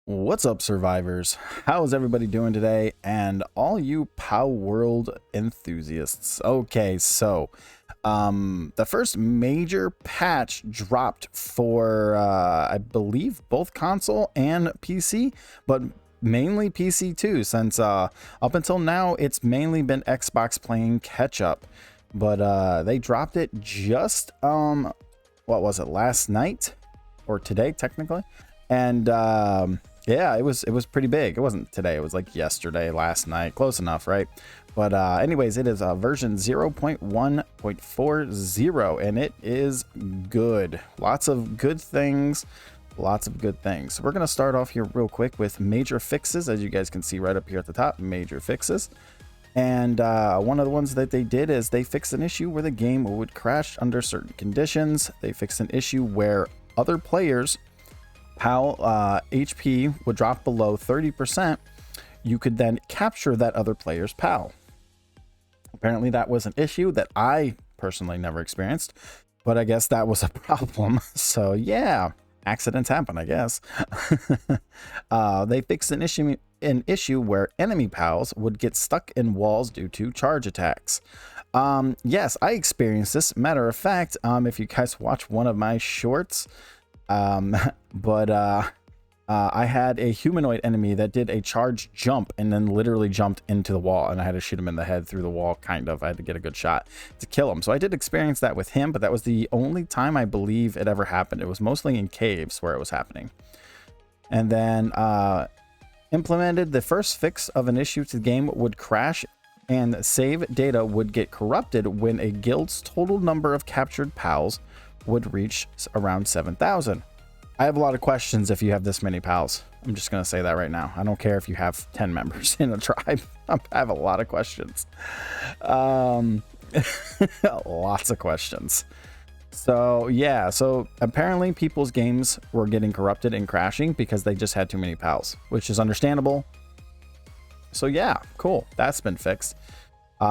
What's up, survivors? How's everybody doing today? And all you Palworld enthusiasts. Okay, so the first major patch dropped for I believe both console and PC, but mainly PC too, since up until now it's mainly been Xbox playing catch up. But they dropped it just what was it, last night or today technically? And yeah, it was pretty big. It wasn't today, it was like yesterday, last night, close enough, right? But anyways, it is version 0.1.40, and it is good. Lots of good things. So we're gonna start off here real quick with major fixes. As you guys can see right up here at the top, major fixes. And one of the ones that they did is they fixed an issue where the game would crash under certain conditions. They fixed an issue where other players PAL HP would drop below 30%. You could then capture that other player's PAL. Apparently that was an issue that I personally never experienced, but I guess that was a problem. So yeah, accidents happen, I guess. They fixed an issue where enemy PALs would get stuck in walls due to charge attacks. Yes, I experienced this. Matter of fact, if you guys watch one of my shorts, I had a humanoid enemy that did a charge jump and then literally jumped into the wall, and I had to shoot him in the head through the wall. Kind of, I had to get a good shot to kill him. So I did experience that with him, but that was the only time I believe it ever happened. It was mostly in caves where it was happening. And then implemented the first fix of an issue to the game would crash and save data would get corrupted when a guild's total number of captured PALs would reach around 7,000. I have a lot of questions if you have this many PALs. I'm just going to say that right now. I don't care if you have 10 members in a tribe. I have a lot of questions. Lots of questions. So yeah, so apparently people's games were getting corrupted and crashing because they just had too many PALs, which is understandable. So yeah, cool. That's been fixed.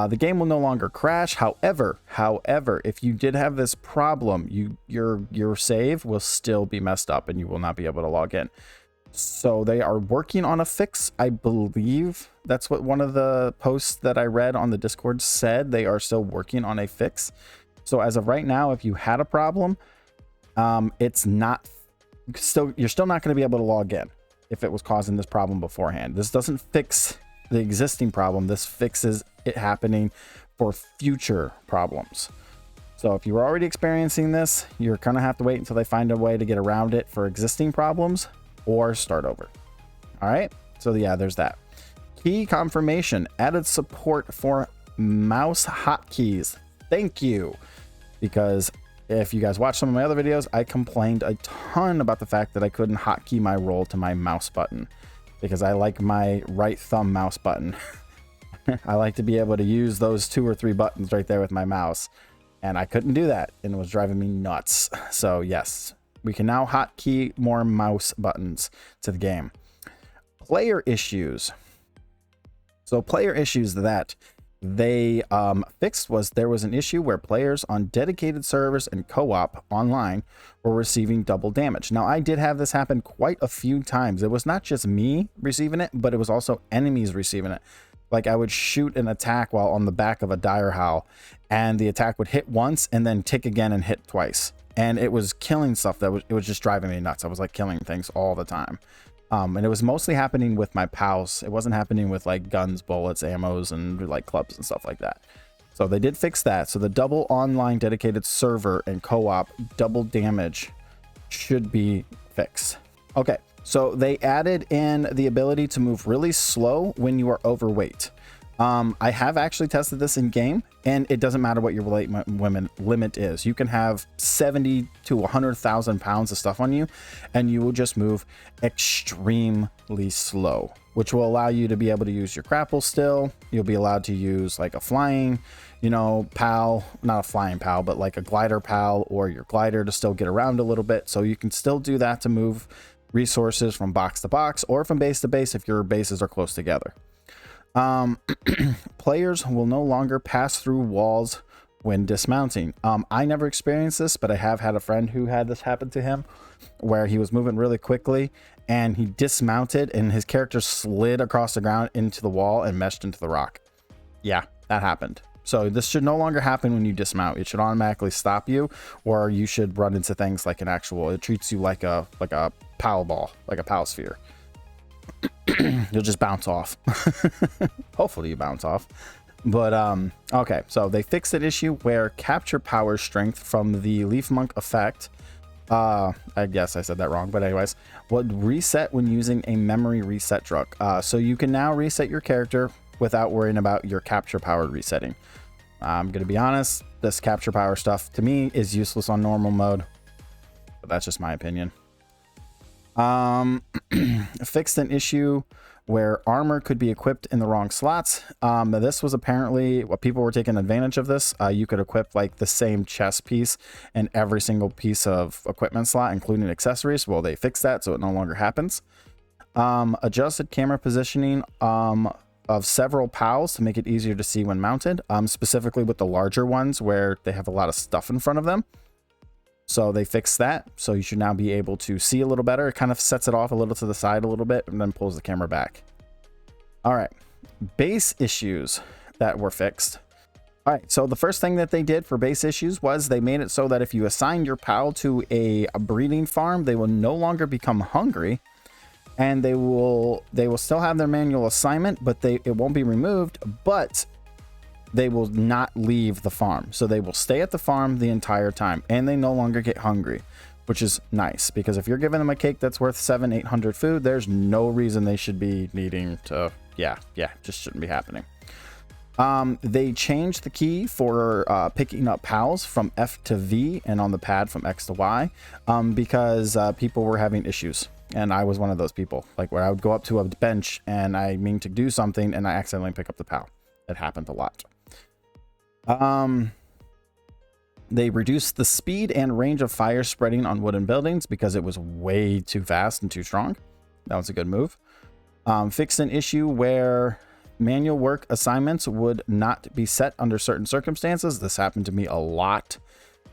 The game will no longer crash. However, if you did have this problem, your save will still be messed up and you will not be able to log in. So they are working on a fix. I believe that's what one of the posts that I read on the Discord said. They are still working on a fix. So as of right now, if you had a problem, it's not you're still not going to be able to log in if it was causing this problem beforehand. This doesn't fix the existing problem. This fixes it happening for future problems. So if you were already experiencing this, you're gonna have to wait until they find a way to get around it for existing problems or start over. All right, so yeah, there's that. Key confirmation added support for mouse hotkeys. Thank you, because if you guys watch some of my other videos, I complained a ton about the fact that I couldn't hotkey my roll to my mouse button, because I like my right thumb mouse button. I like to be able to use those 2 or 3 buttons right there with my mouse, and I couldn't do that, and it was driving me nuts. So yes, we can now hotkey more mouse buttons to the game. Player issues. So player issues that they fixed was there was an issue where players on dedicated servers and co-op online were receiving double damage. Now, I did have this happen quite a few times. It was not just me receiving it, but it was also enemies receiving it. Like, I would shoot an attack while on the back of a dire howl, and the attack would hit once and then tick again and hit twice. And it was killing stuff it was just driving me nuts. I was like killing things all the time. And it was mostly happening with my pals. It wasn't happening with like guns, bullets, ammos, and like clubs and stuff like that. So they did fix that. So the double online dedicated server and co-op double damage should be fixed. Okay, so they added in the ability to move really slow when you are overweight. I have actually tested this in game, and it doesn't matter what your weight limit is. You can have 70 to 100,000 pounds of stuff on you, and you will just move extremely slow, which will allow you to be able to use your grapple still. You'll be allowed to use like a flying, PAL, not a flying PAL, but like a glider PAL or your glider to still get around a little bit. So you can still do that to move resources from box to box or from base to base if your bases are close together. Players will no longer pass through walls when dismounting. I never experienced this, but I have had a friend who had this happen to him, where he was moving really quickly and he dismounted and his character slid across the ground into the wall and meshed into the rock. Yeah, that happened. So this should no longer happen when you dismount. It should automatically stop you, or you should run into things like an actual, it treats you like a pal ball, like a pal sphere. You'll just bounce off. Hopefully you bounce off. But okay, so they fixed an issue where capture power strength from the leaf monk effect, I guess I said that wrong, but anyways, would reset when using a memory reset drug. So you can now reset your character without worrying about your capture power resetting. I'm gonna be honest, this capture power stuff to me is useless on normal mode, but that's just my opinion. Fixed an issue where armor could be equipped in the wrong slots. This was apparently what people were taking advantage of this. You could equip like the same chest piece in every single piece of equipment slot, including accessories. Well, they fixed that, so it no longer happens. Adjusted camera positioning of several pals to make it easier to see when mounted, specifically with the larger ones where they have a lot of stuff in front of them. So they fixed that, so you should now be able to see a little better. It kind of sets it off a little to the side a little bit and then pulls the camera back. All right, base issues that were fixed. All right, so the first thing that they did for base issues was they made it so that if you assign your pal to a breeding farm, they will no longer become hungry, and they will still have their manual assignment, but it won't be removed, but they will not leave the farm. So they will stay at the farm the entire time, and they no longer get hungry, which is nice, because if you're giving them a cake that's worth 700-800 food, there's no reason they should be needing to, just shouldn't be happening. They changed the key for picking up pals from F to V and on the pad from X to Y, because people were having issues. And I was one of those people, like where I would go up to a bench and I mean to do something and I accidentally pick up the pal. It happened a lot. They reduced the speed and range of fire spreading on wooden buildings because it was way too fast and too strong. That was a good move. Fixed an issue where manual work assignments would not be set under certain circumstances. This happened to me a lot.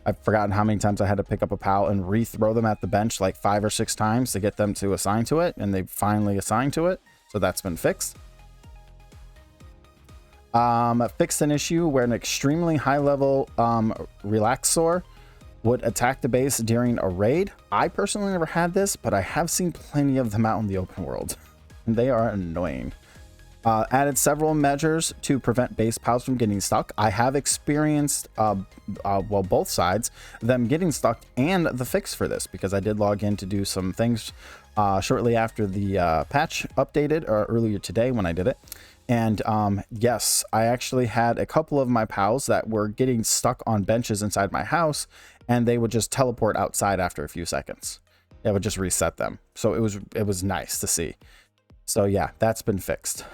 I've forgotten how many times I had to pick up a pal and re-throw them at the bench like 5 or 6 times to get them to assign to it, and they finally assigned to it. So that's been fixed. Fixed an issue where an extremely high level Relaxor would attack the base during a raid. I personally never had this, but I have seen plenty of them out in the open world, and they are annoying. Added several measures to prevent base pals from getting stuck. I have experienced, well, both sides, them getting stuck and the fix for this, because I did log in to do some things shortly after the patch updated, or earlier today when I did it. And yes, I actually had a couple of my pals that were getting stuck on benches inside my house, and they would just teleport outside after a few seconds. It would just reset them. So it was nice to see. So yeah, that's been fixed.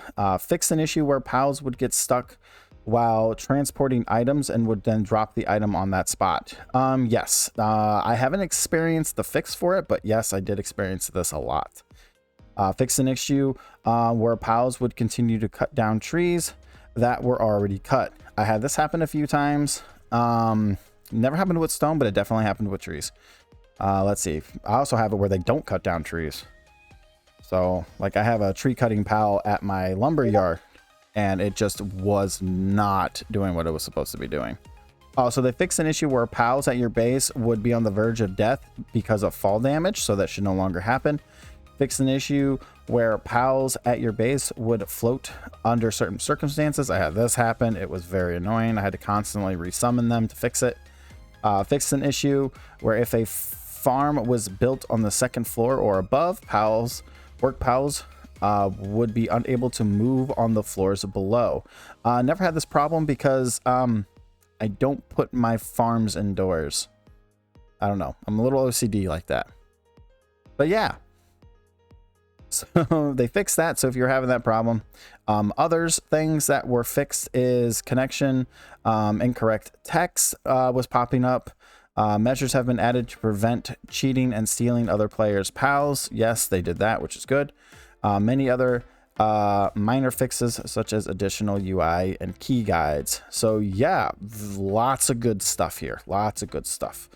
Fixed an issue where pals would get stuck while transporting items and would then drop the item on that spot. Yes, I haven't experienced the fix for it, but yes, I did experience this a lot. Fixed an issue where pals would continue to cut down trees that were already cut. I had this happen a few times. Never happened with stone, but it definitely happened with trees. Let's see. I also have it where they don't cut down trees. So like I have a tree cutting pal at my lumber yard, and it just was not doing what it was supposed to be doing. Oh, so they fixed an issue where pals at your base would be on the verge of death because of fall damage, so that should no longer happen. Fixed an issue where pals at your base would float under certain circumstances. I had this happen. It was very annoying. I had to constantly resummon them to fix it. Fixed an issue where if a farm was built on the second floor or above, work pals would be unable to move on the floors below. Never had this problem because I don't put my farms indoors. I don't know. I'm a little OCD like that. But yeah. So they fixed that. So if you're having that problem, others things that were fixed is connection, incorrect text was popping up. Measures have been added to prevent cheating and stealing other players' pals. Yes, they did that, which is good. Many other minor fixes such as additional UI and key guides. So yeah, lots of good stuff here. Lots of good stuff.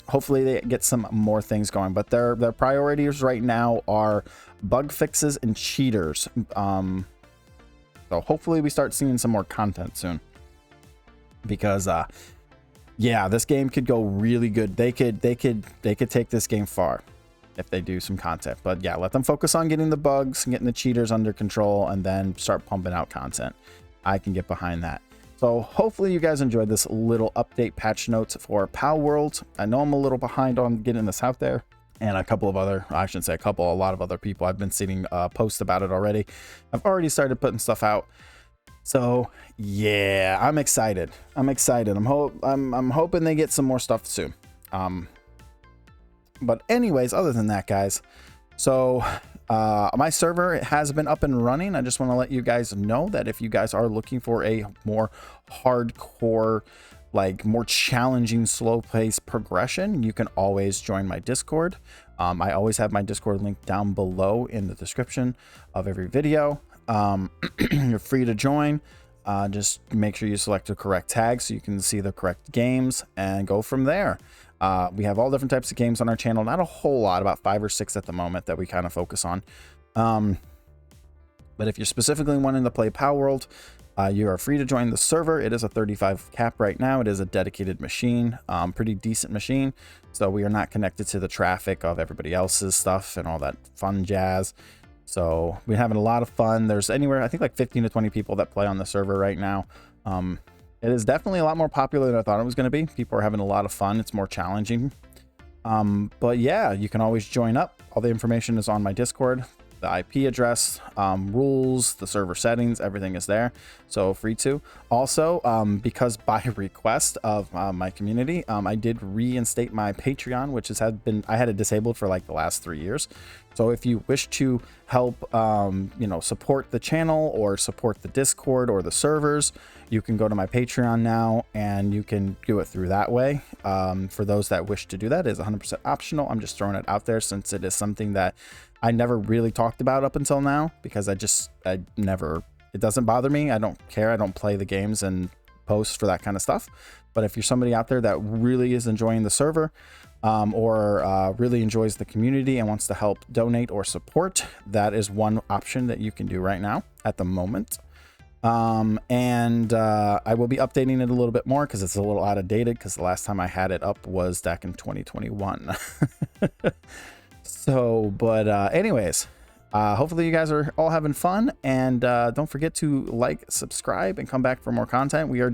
Hopefully they get some more things going, but their priorities right now are bug fixes and cheaters. So hopefully we start seeing some more content soon, because yeah, this game could go really good. They could take this game far if they do some content. But yeah, let them focus on getting the bugs and getting the cheaters under control, and then start pumping out content. I can get behind that. So hopefully you guys enjoyed this little update patch notes for Palworld. I know I'm a little behind on getting this out there, and a couple of other, I shouldn't say a lot of other people. I've been seeing posts about it already. I've already started putting stuff out. So yeah, I'm excited. I'm hoping they get some more stuff soon. But anyways, other than that, guys, so my server has been up and running. I just want to let you guys know that if you guys are looking for a more hardcore, like more challenging, slow pace progression, you can always join my Discord. I always have my Discord link down below in the description of every video. You're free to join. Just make sure you select the correct tag so you can see the correct games and go from there. We have all different types of games on our channel. Not a whole lot, about 5 or 6 at the moment that we kind of focus on. But if you're specifically wanting to play Palworld, you are free to join the server. It is a 35 cap right now. It is a dedicated machine, pretty decent machine. So we are not connected to the traffic of everybody else's stuff and all that fun jazz. So we're having a lot of fun. There's anywhere, I think like 15 to 20 people that play on the server right now. It is definitely a lot more popular than I thought it was going to be. People are having a lot of fun. It's more challenging. But yeah, you can always join up. All the information is on my Discord. The IP address, rules, the server settings, everything is there. So free to. Also, because by request of my community, I did reinstate my Patreon, which I had it disabled for like the last 3 years. So if you wish to help, you know, support the channel or support the Discord or the servers, you can go to my Patreon now and you can do it through that way. For those that wish to do that, it is 100% optional. I'm just throwing it out there since it is something that I never really talked about up until now, because it doesn't bother me. I don't care. I don't play the games and post for that kind of stuff. But if you're somebody out there that really is enjoying the server, or really enjoys the community and wants to help donate or support, that is one option that you can do right now at the moment. I will be updating it a little bit more because it's a little out of dated, because the last time I had it up was back in 2021. So, but anyways, hopefully you guys are all having fun, and don't forget to like, subscribe, and come back for more content. We are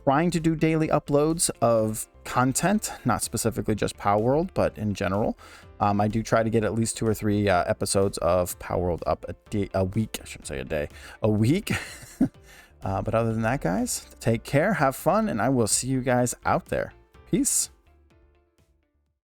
trying to do daily uploads of content, not specifically just Palworld, but in general. I do try to get at least 2 or 3 episodes of Palworld up a week. I shouldn't say a day, a week. But other than that, guys, take care, have fun, and I will see you guys out there. Peace.